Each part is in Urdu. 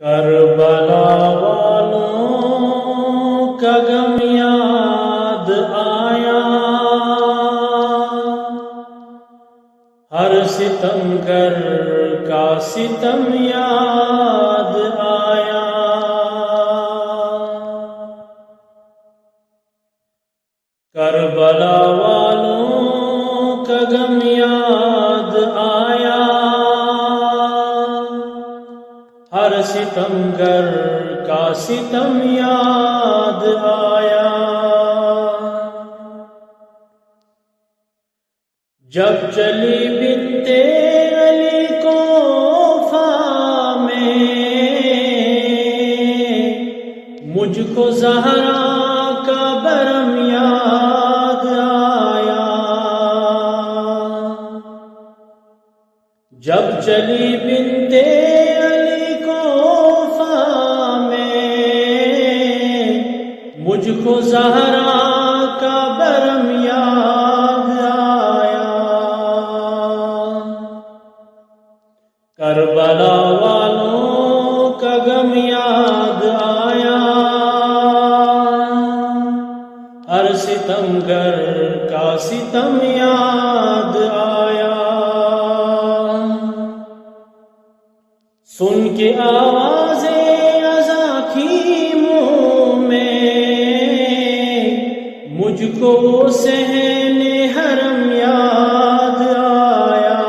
کربلا والوں کا غم یاد آیا، ہر ستمگر کا ستم یاد آیا۔ کربلا والوں کا غم یاد آیا، ہر ستمگر کا ستم یاد آیا۔ جب چلی بنت علی کوفہ میں، مجھ کو زہرا کا برم یاد آیا۔ جب چلی بنت علی کوفہ میں، مجھ کو زہرا کا برم یاد آیا۔ کربلا والوں کا غم یاد آیا، ہر ستمگر کا ستم یاد آیا۔ سن کے آوازیں اذاں کی منہ میں، مجھ کو وہ صحن حرم یاد آیا۔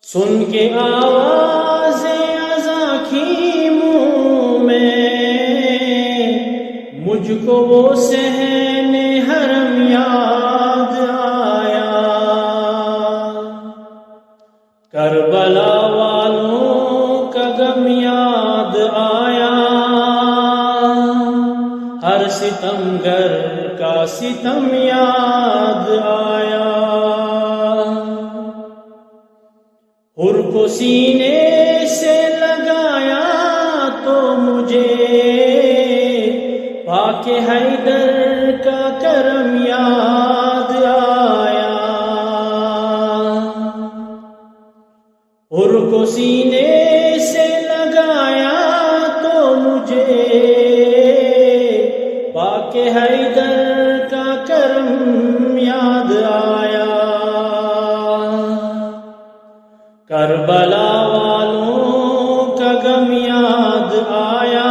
سن کے آوازیں اذاں کی منہ میں، مجھ کو وہ صحن حرم یاد آیا۔ کربلا والوں کا غم یاد آیا، ہر ستمگر کا ستم یاد آیا۔ حر کو سینے سے لگایا تو مجھے پاک حیدر کا کرم یاد آیا۔ حر کو سینے سے لگایا تو مجھے پاک حیدر کا کرم یاد آیا۔ کربلا والوں کا غم یاد آیا،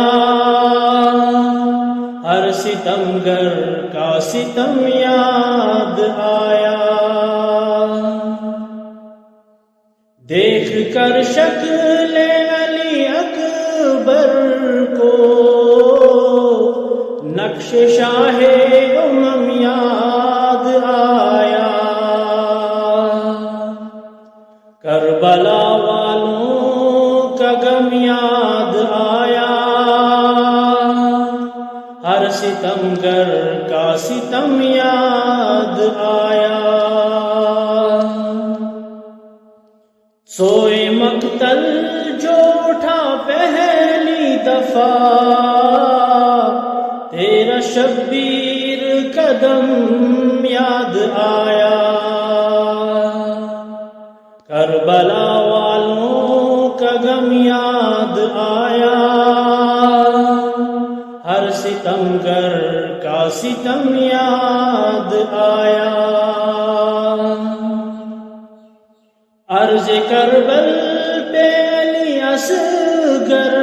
ہر ستمگر کا ستم یاد آیا۔ دیکھ کر شکل علی اکبر کو، نقش شاہ امم یاد آیا۔ کربلا والوں کا غم یاد آیا، ہر ستمگر کا ستم یاد آیا۔ سوئے مقتل جو اٹھا پہلی دفعہ، تیرا شبیر قدم یاد آیا۔ کربلا والوں کا غم یاد آیا، ہر ستمگر کا ستم یاد آیا۔ عرض کربل پہ علی اصغر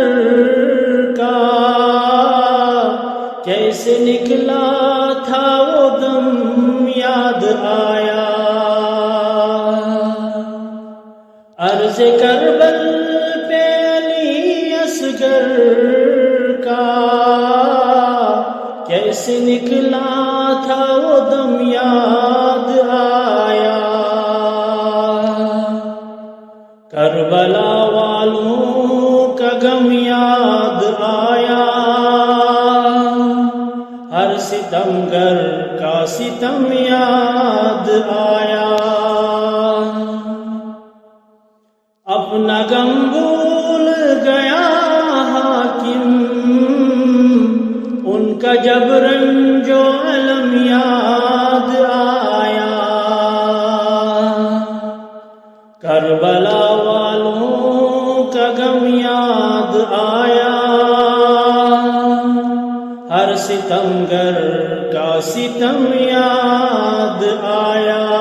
کا کیسے نکلا تھا وہ دم یاد آیا۔ عرض کربل پہ علی اصغر کا کیسے نکلا تھا وہ دم یاد آیا۔ کربلا والوں کا غم یاد آیا، ہر ستمگر کا ستم یاد آیا۔ اپنا غم بھول گیا حاکم، ان کا جب رنج و الم یاد آیا۔ کربلا والوں کا غم یاد آیا، ہر ستمگر کا ستم یاد آیا۔